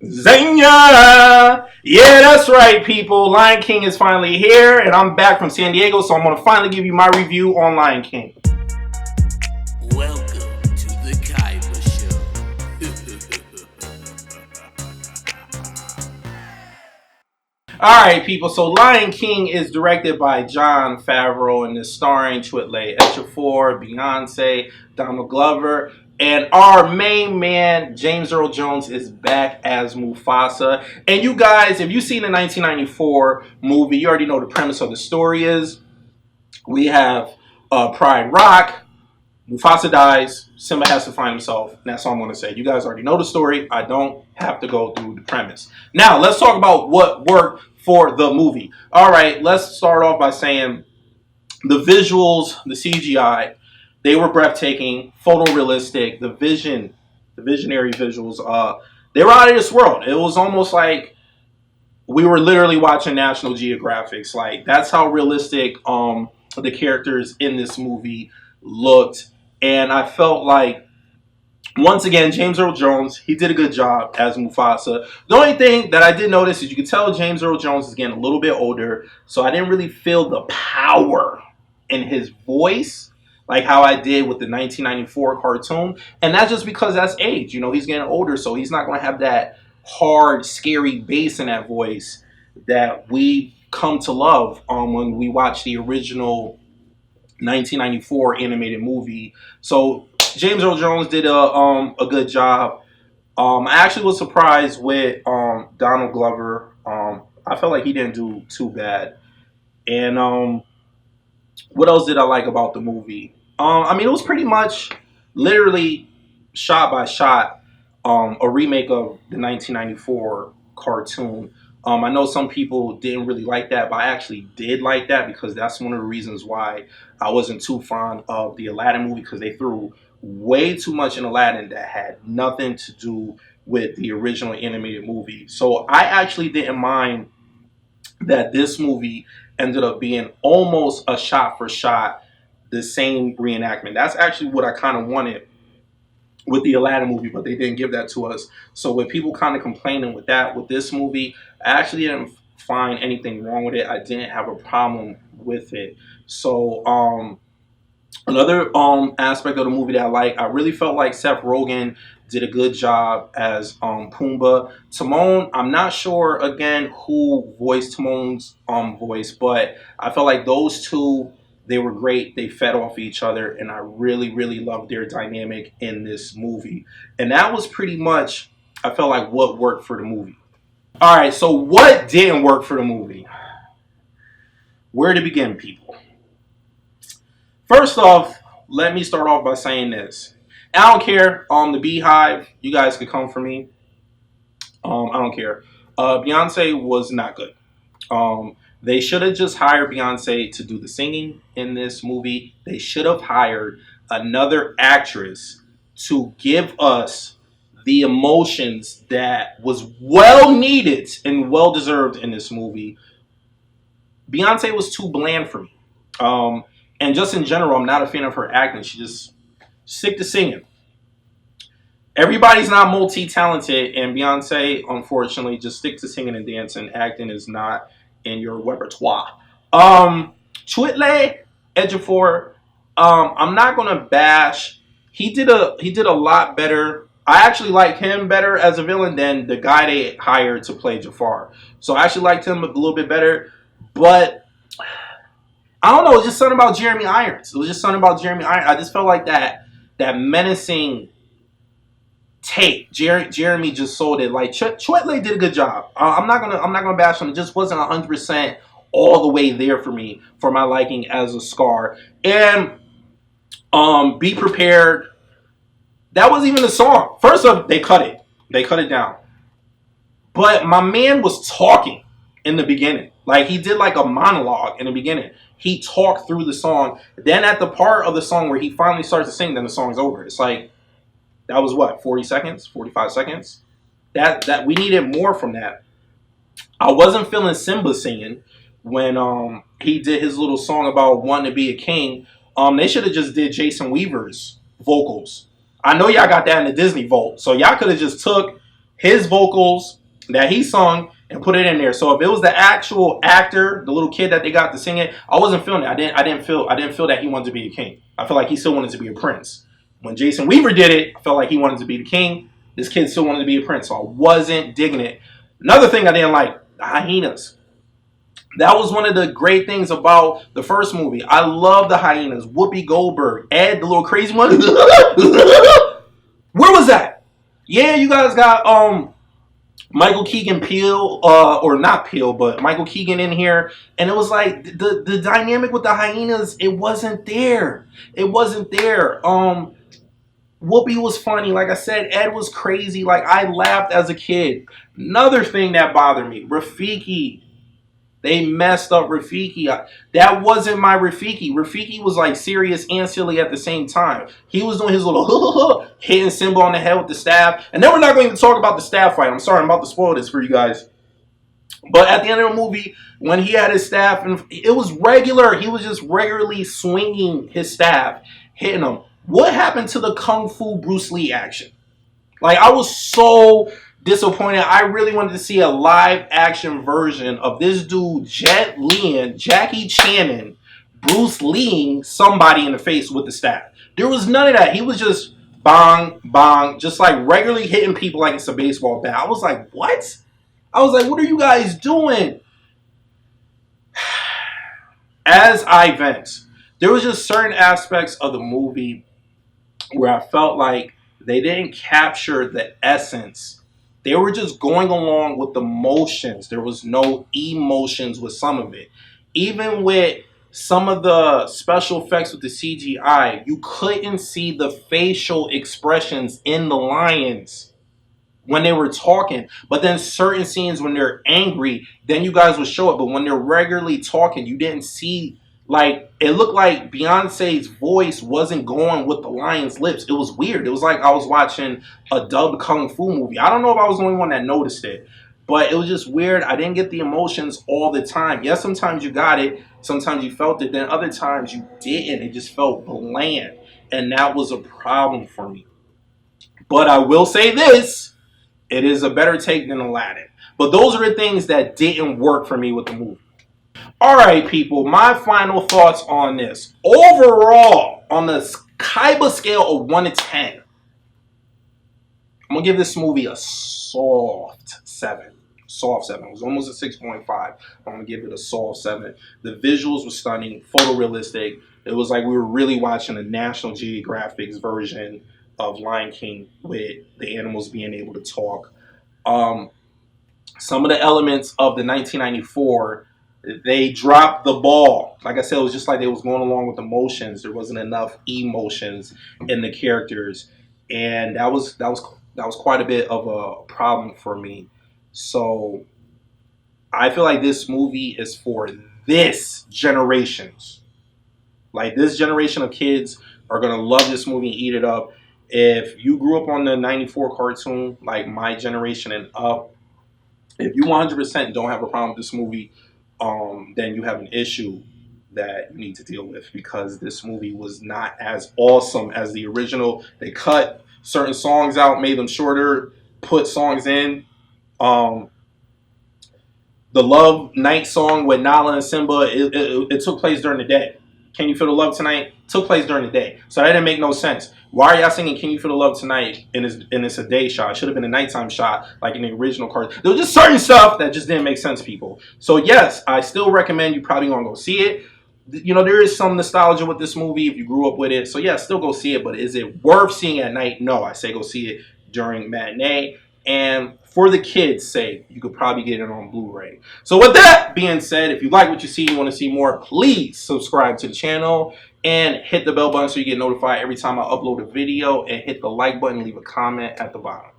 Zenya! Yeah, that's right, people. Lion King is finally here, and I'm back from San Diego, so I'm going to finally give you my review on Lion King. Welcome to the Kaiba Show. Alright, people, so Lion King is directed by Jon Favreau and is starring Chiwetel Ejiofor, Beyonce, Donald Glover, and our main man, James Earl Jones, is back as Mufasa. And you guys, if you've seen the 1994 movie, you already know the premise of the story is we have Pride Rock, Mufasa dies, Simba has to find himself, and that's all I'm going to say. You guys already know the story. I don't have to go through the premise. Now, let's talk about what worked for the movie. All right, let's start off by saying the visuals, the CGI, they were breathtaking, photorealistic. The visionary visuals, they were out of this world. It was almost like we were literally watching National Geographics. Like, that's how realistic the characters in this movie looked. And I felt like, once again, James Earl Jones, he did a good job as Mufasa. The only thing that I did notice is you could tell James Earl Jones is getting a little bit older, so I didn't really feel the power in his voice like how I did with the 1994 cartoon. And that's just because that's age. You know, he's getting older, so he's not going to have that hard, scary bass in that voice that we come to love when we watch the original 1994 animated movie. So James Earl Jones did a good job. I actually was surprised with Donald Glover. I felt like he didn't do too bad. And what else did I like about the movie? I mean, it was pretty much literally shot by shot a remake of the 1994 cartoon. I know some people didn't really like that, but I actually did like that because that's one of the reasons why I wasn't too fond of the Aladdin movie, because they threw way too much in Aladdin that had nothing to do with the original animated movie. So I actually didn't mind that this movie ended up being almost a shot for shot the same reenactment. That's actually what I kind of wanted with the Aladdin movie, but they didn't give that to us. So with people kind of complaining with that, with this movie, I actually didn't find anything wrong with it. I didn't have a problem with it. So another aspect of the movie that I like, I really felt like Seth Rogen did a good job as Pumbaa. Timon, I'm not sure again who voiced Timon's voice, but I felt like those two, they were great. They fed off each other, and I really, really loved their dynamic in this movie. And that was pretty much, I felt like, what worked for the movie. All right, so what didn't work for the movie? Where to begin, people? First off, let me start off by saying this. I don't care. The Beehive, you guys could come for me. I don't care. Beyonce was not good. They should have just hired Beyonce to do the singing in this movie. They should have hired another actress to give us the emotions that was well needed and well deserved in this movie. Beyonce was too bland for me. And just in general, I'm not a fan of her acting. She just stick to singing. Everybody's not multi-talented, and Beyonce, unfortunately, just stick to singing and dancing. Acting is not in your repertoire. Chiwetel Ejiofor, I'm not gonna bash. He did a lot better. I actually like him better as a villain than the guy they hired to play Jafar. So I actually liked him a little bit better. But I don't know, it was just something about Jeremy Irons. I just felt like that menacing take. Jeremy just sold it. Like Chiwetel did a good job. I'm not gonna bash him. It just wasn't 100% all the way there for me, for my liking as a Scar. And Be Prepared. That wasn't even a song. First off, they cut it down. But my man was talking in the beginning. Like, he did like a monologue in the beginning. He talked through the song. Then at the part of the song where he finally starts to sing, then the song's over. It's like, that was what, 40 seconds, 45 seconds? That we needed more from that. I wasn't feeling Simba singing when he did his little song about wanting to be a king. They should have just did Jason Weaver's vocals. I know y'all got that in the Disney vault, so y'all could have just took his vocals that he sung and put it in there. So if it was the actual actor, the little kid that they got to sing it, I wasn't feeling it. I didn't feel that he wanted to be a king. I feel like he still wanted to be a prince. When Jason Weaver did it, I felt like he wanted to be the king. This kid still wanted to be a prince, so I wasn't digging it. Another thing I didn't like, the hyenas. That was one of the great things about the first movie. I love the hyenas. Whoopi Goldberg, Ed, the little crazy one. Where was that? Yeah, you guys got Michael Keegan Peele, or not Peele, but Michael Keegan in here, and it was like the dynamic with the hyenas. It wasn't there. It wasn't there. Whoopi was funny. Like I said, Ed was crazy. Like, I laughed as a kid. Another thing that bothered me, Rafiki. They messed up Rafiki. That wasn't my Rafiki. Rafiki was like serious and silly at the same time. He was doing his little hitting Simba on the head with the staff. And then we're not going to talk about the staff fight. I'm sorry, I'm about to spoil this for you guys. But at the end of the movie, when he had his staff, and it was regular. He was just regularly swinging his staff, hitting them. What happened to the Kung Fu Bruce Lee action? Like, I was so disappointed. I really wanted to see a live action version of this dude, Jet Li, Jackie Chan, Bruce Lee somebody in the face with the staff. There was none of that. He was just bang, bang, just like regularly hitting people like it's a baseball bat. I was like, what? I was like, what are you guys doing? As I vent, there was just certain aspects of the movie where I felt like they didn't capture the essence. They were just going along with the motions. There was no emotions with some of it. Even with some of the special effects with the CGI, you couldn't see the facial expressions in the lions when they were talking. But then certain scenes when they're angry, then you guys would show it. But when they're regularly talking, you didn't see. Like, it looked like Beyonce's voice wasn't going with the lion's lips. It was weird. It was like I was watching a dubbed Kung Fu movie. I don't know if I was the only one that noticed it, but it was just weird. I didn't get the emotions all the time. Yes, sometimes you got it. Sometimes you felt it. Then other times you didn't. It just felt bland. And that was a problem for me. But I will say this. It is a better take than Aladdin. But those are the things that didn't work for me with the movie. All right, people, my final thoughts on this. Overall, on the Kaiba scale of 1 to 10, I'm going to give this movie a soft 7. Soft 7. It was almost a 6.5. I'm going to give it a soft 7. The visuals were stunning, photorealistic. It was like we were really watching a National Geographic's version of Lion King with the animals being able to talk. Some of the elements of the 1994, they dropped the ball. Like I said, it was just like they was going along with emotions. There wasn't enough emotions in the characters, and that was quite a bit of a problem for me. So I feel like this movie is for this generations. Like, this generation of kids are gonna love this movie and eat it up. If you grew up on the 94 cartoon, like my generation and up, if you 100% don't have a problem with this movie, then you have an issue that you need to deal with, because this movie was not as awesome as the original. They cut certain songs out, made them shorter, put songs in. The Love Night song with Nala and Simba, it took place during the day. Can You Feel the Love Tonight took place during the day. So that didn't make no sense. Why are y'all singing Can You Feel the Love Tonight and it's a day shot? It should have been a nighttime shot like in the original card. There was just certain stuff that just didn't make sense, people. So yes, I still recommend you probably want to go see it. You know, there is some nostalgia with this movie if you grew up with it. So yeah, still go see it. But is it worth seeing at night? No, I say go see it during matinee. And for the kids' sake, you could probably get it on Blu-ray. So with that being said, if you like what you see, you want to see more, please subscribe to the channel and hit the bell button so you get notified every time I upload a video, and hit the like button, leave a comment at the bottom.